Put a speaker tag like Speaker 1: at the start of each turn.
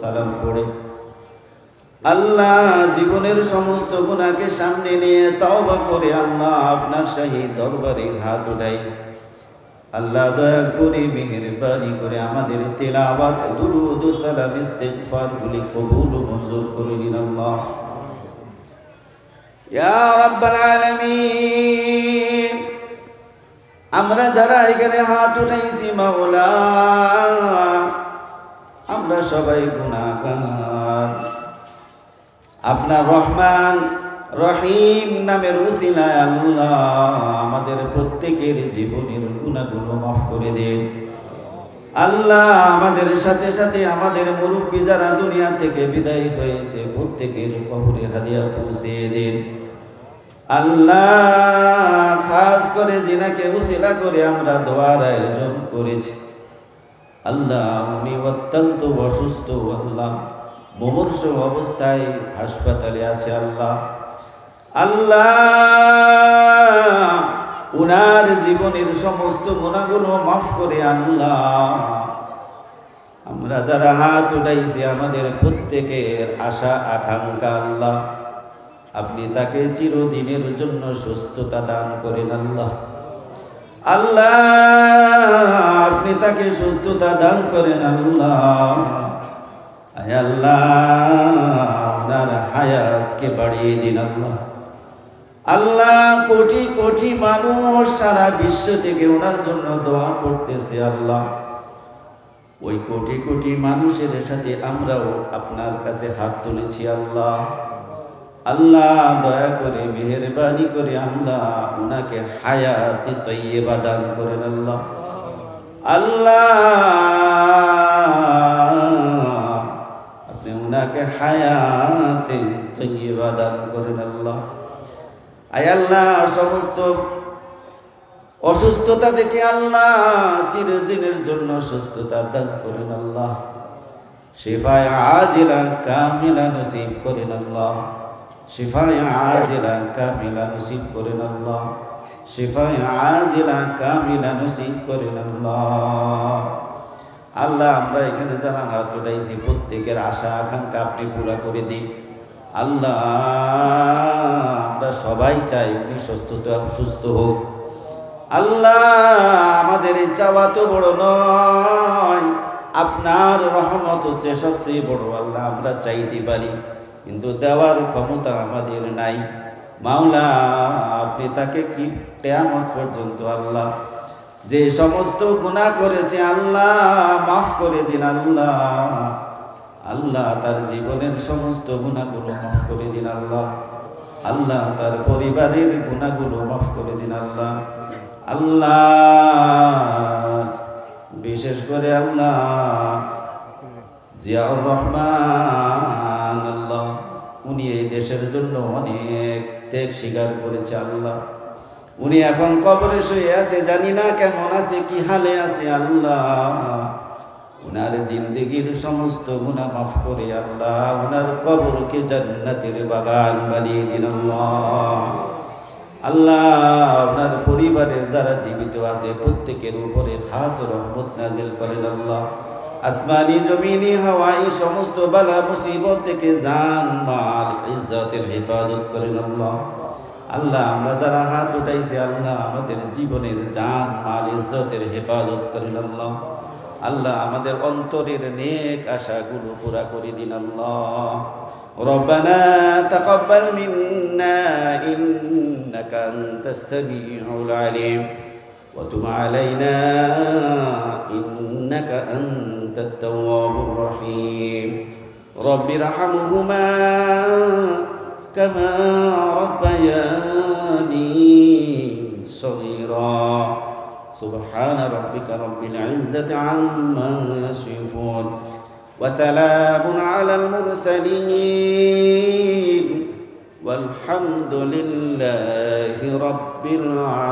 Speaker 1: সালাম পড়ে আল্লাহ জীবনের সমস্ত গুনাহকে সামনে নিয়ে তওবা করে আল্লাহ আপনার শাহী দরবারে হাত উঠাইছি। আল্লাহ দয়া করে মেহেরবানি করে আমাদের তেলাওয়াত দুরূদ ও সালাম ইস্তিগফার গুলি কবুল ও মঞ্জুর করে নিন আল্লাহ। ইয়া রাব্বাল আলামিন, আমরা যারা এখানে হাত উঠাইছি মাওলা, আমরা সবাই গুনাহগার। আপনার রহমান রহিম নামের উসিলায় আল্লাহ আমাদের প্রত্যেকের জীবনের গুনাহগুলো মাফ করে দেন। আল্লাহ আমাদের সাথে সাথে আমাদের মুরব্বী যারা দুনিয়া থেকে বিদায় হয়েছে প্রত্যেকের কবরে হাদিয়া পৌঁছে দেন। আল্লাহ খাস করে যিনাকে উসিলা করে আমরা দোয়ার আয়োজন করেছি, আল্লাহ উনি অত্যন্ত অসুস্থ, আল্লাহ মুমূর্ষু অবস্থায় হাসপাতালে আছে। আল্লাহ আল্লাহ উনার জীবনের সমস্ত গুনাহগুলো মাফ করে আল্লাহ আমরা যারা হাত উঠাইছি আমাদের প্রত্যেকের আশা আকাঙ্ক্ষা আল্লাহ আপনি তাকে চিরদিনের জন্য সুস্থতা দান করেন। আল্লাহ আল্লাহ আপনি তাকে সুস্থতা দান করেন। আল্লাহ আল্লাহ ওনার হায়াতকে বাড়িয়ে দিন। আল্লাহ আল্লাহ কোটি কোটি মানুষ সারা বিশ্ব থেকে ওনার জন্য দোয়া করতেছে। আল্লাহ ওই কোটি কোটি মানুষের সাথে আমরাও আপনার কাছে হাত তুলেছি। আল্লাহ আল্লাহ দয়া করে মেহেরবানি করে আল্লাহ ওনাকে হায়াতে তৈয়বা দান করেন। আল্লাহ আল্লাহ আপনি ওনাকে হায়াতে তৈয়বা দান করেন। আল্লাহ আয় আল্লাহ সমস্ত অসুস্থতা থেকে আল্লাহ চিরদিনের জন্য সুস্থতা দান করেন। আল্লাহ শিফায়ে আজিলা কামিলা নসিব করেন। আল্লাহ শিফায়ে আজিলা কামিলা নসিব করেন। আল্লাহ শিফায়ে আজিলা কামিলা নসিব করেন। আল্লাহ আল্লাহ আমরা এখানে যারা হাত উঠাইছি প্রত্যেকের আশা আকাঙ্ক্ষা আপনি পুরা করে দিন। আল্লাহ আমরা সবাই চাই উনি সুস্থ হোক। আল্লাহ আমাদের এই চাওয়া তো বড় নয়, আপনার রহমত হচ্ছে সবচেয়ে বড়। আল্লাহ আমরা চাইতে পারি কিন্তু দেওয়ার ক্ষমতা আমাদের নাই। মাওলা আপনি তাকে কি কিয়ামত পর্যন্ত আল্লাহ যে সমস্ত গুনাহ করেছে আল্লাহ মাফ করে দিন। আল্লাহ আল্লাহ তার জীবনের সমস্ত গুনাহগুলো মাফ করে দিন। আল্লাহ আল্লাহ তার পরিবারের গুনাহগুলো মাফ করে দিন। আল্লাহ আল্লাহ বিশেষ করে আল্লাহ জিয়াউর রহমান আল্লাহ উনি এই দেশের জন্য অনেক ত্যাগ স্বীকার করেছে। আল্লাহ উনি এখন কবরে শুয়ে আছে, জানি না কেমন আছে, কি হালে আছে। আল্লাহ উনার জিন্দেগির সমস্ত গুনাহ মাফ করে আল্লাহ উনার কবরকে জান্নাতের বাগান বানিয়ে দিন। আল্লাহ আল্লাহ উনার পরিবারের যারা জীবিত আছে প্রত্যেকের উপরে খাস রহমত নাজিল করেন। আল্লাহ আসমানি জমিনি হাওয়াই সমস্ত বালা মুসিবত থেকে জান মাল ইজ্জতের হেফাজত করেন। আল্লাহ আল্লাহ আমরা যারা হাত উঠাইছি আল্লাহ আমাদের জীবনের জান মাল ইজ্জতের হেফাজত করেন। আল্লাহ আল্লাহ আমাদের অন্তরের নেক আশাগুলো পুরা করে দিন। আল্লাহ রব্বানা তাকাব্বাল মিন্না ইন্নাকা আনতাস সামিউল আলিম ওয়া তুব আলাইনা ইন্নাকা আনতাত তাওয়াবুর রহিম রব্বিরহামহুমা কামা রাব্বায়ানি সগীরা سبحان ربك رب العزة عما يصفون وسلام على المرسلين والحمد لله رب العالمين.